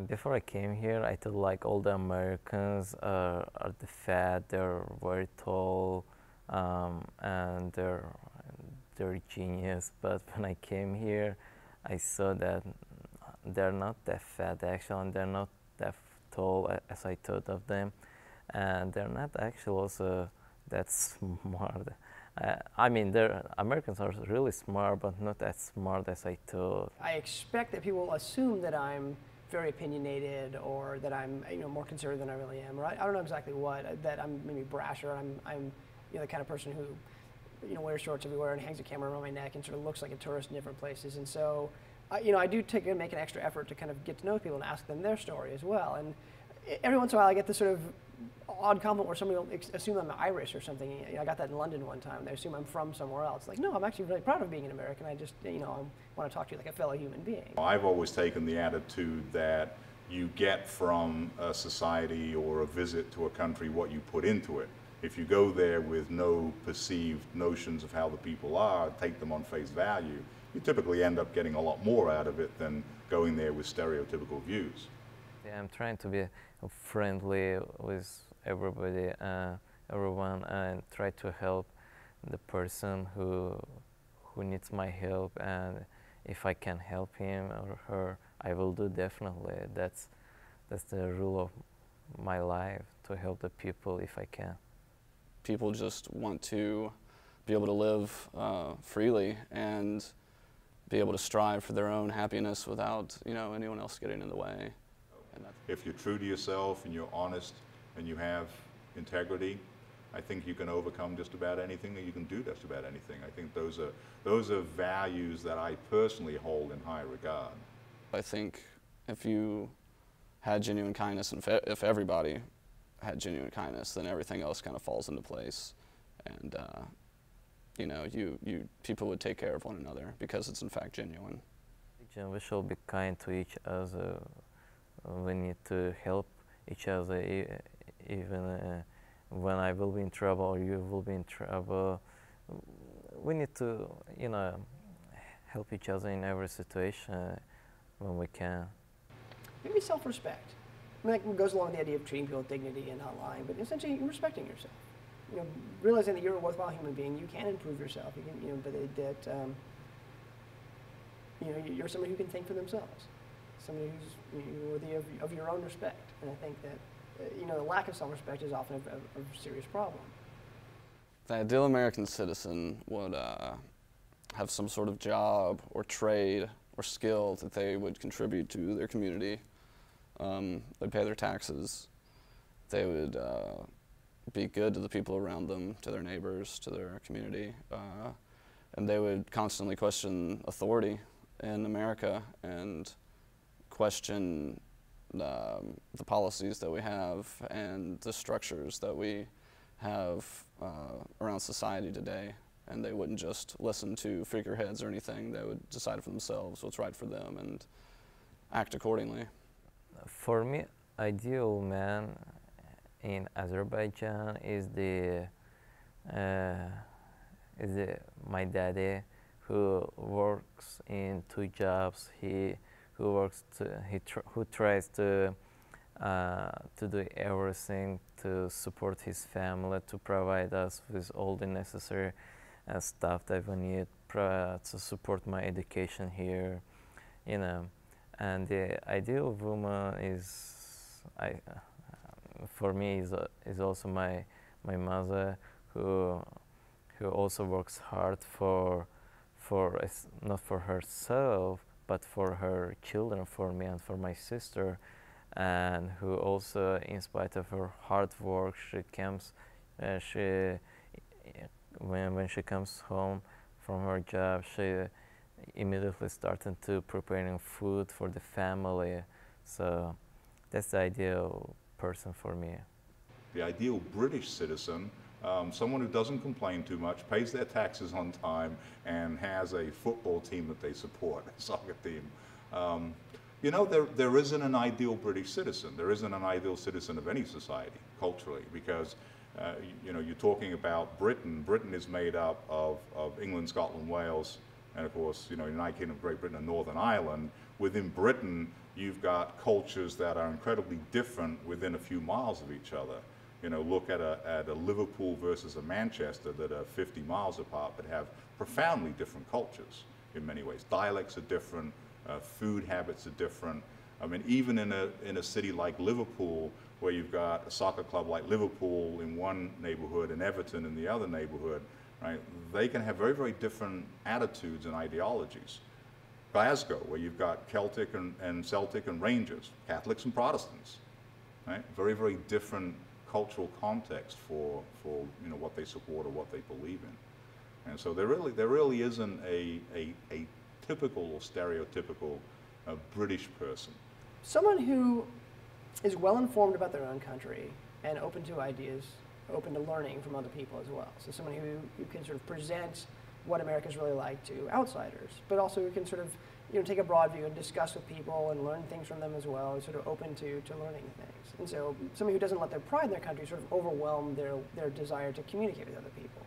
Before I came here, I thought like all the Americans are the fat, they're very tall, and they're genius. But when I came here, I saw that they're not that fat actually, and they're not that tall as I thought of them, and they're not actually also that smart. I mean, Americans are really smart, but not as smart as I thought. I expect that people will assume that I'm very opinionated or that I'm more conservative than I really am, or I don't know exactly what, that I'm maybe brash, or I'm the kind of person who wears shorts everywhere and hangs a camera around my neck and sort of looks like a tourist in different places. And so I do make an extra effort to kind of get to know people and ask them their story as well. And every once in a while I get this sort of odd compliment where somebody will assume I'm Irish or something. I got that in London one time. They assume I'm from somewhere else. Like, no, I'm actually really proud of being an American. I just, I want to talk to you like a fellow human being. I've always taken the attitude that you get from a society or a visit to a country what you put into it. If you go there with no perceived notions of how the people are, take them on face value, you typically end up getting a lot more out of it than going there with stereotypical views. Yeah, I'm trying to be friendly with everybody, everyone, and try to help the person who needs my help. And if I can help him or her, I will do definitely. That's the rule of my life, to help the people if I can. People just want to be able to live freely and be able to strive for their own happiness without anyone else getting in the way. If you're true to yourself and you're honest and you have integrity, I think you can overcome just about anything, and you can do just about anything. I think those are values that I personally hold in high regard. I think if you had genuine kindness, and if everybody had genuine kindness, then everything else kind of falls into place, and people would take care of one another because it's in fact genuine. We should be kind to each other. We need to help each other, even when I will be in trouble or you will be in trouble. We need to, help each other in every situation when we can. Maybe self-respect. I mean, that goes along with the idea of treating people with dignity and not lying, but essentially respecting yourself. Realizing that you're a worthwhile human being, you can improve yourself. You can, you're somebody who can think for themselves. Somebody who's worthy of your own respect. And I think that the lack of self-respect is often a serious problem. The ideal American citizen would have some sort of job or trade or skill that they would contribute to their community. They'd pay their taxes. They would be good to the people around them, to their neighbors, to their community. And they would constantly question authority in America and question the policies that we have and the structures that we have around society today. And they wouldn't just listen to figureheads or anything. They would decide for themselves what's right for them and act accordingly. For me, ideal man in Azerbaijan is my daddy, who works in 2 jobs. Who tries to do everything to support his family, to provide us with all the necessary stuff that we need to support my education here, And the ideal woman for me is also my mother, who also works hard not for herself, but for her children, for me and for my sister, and who also, in spite of her hard work, when she comes home from her job, she immediately started to preparing food for the family. So that's the ideal person for me. The ideal British citizen, someone who doesn't complain too much, pays their taxes on time, and has a football team that they support, a soccer team. There isn't an ideal British citizen. There isn't an ideal citizen of any society, culturally, because you're talking about Britain. Britain is made up of England, Scotland, Wales, and of course, United Kingdom, Great Britain, and Northern Ireland. Within Britain, you've got cultures that are incredibly different within a few miles of each other. You know, look at a Liverpool versus a Manchester that are 50 miles apart but have profoundly different cultures in many ways. Dialects are different, food habits are different. I mean, even in a city like Liverpool, where you've got a soccer club like Liverpool in one neighborhood and Everton in the other neighborhood, right? They can have very, very different attitudes and ideologies. Glasgow, where you've got Celtic and Celtic and Rangers, Catholics and Protestants, right? Very, very different cultural context for you know, what they support or what they believe in. And so there really isn't a typical or stereotypical British person. Someone who is well informed about their own country and open to ideas, open to learning from other people as well. So someone who can sort of present what America's really like to outsiders, but also who can sort of, you know, take a broad view and discuss with people and learn things from them as well, is sort of open to learning things. And so somebody who doesn't let their pride in their country sort of overwhelm their desire to communicate with other people.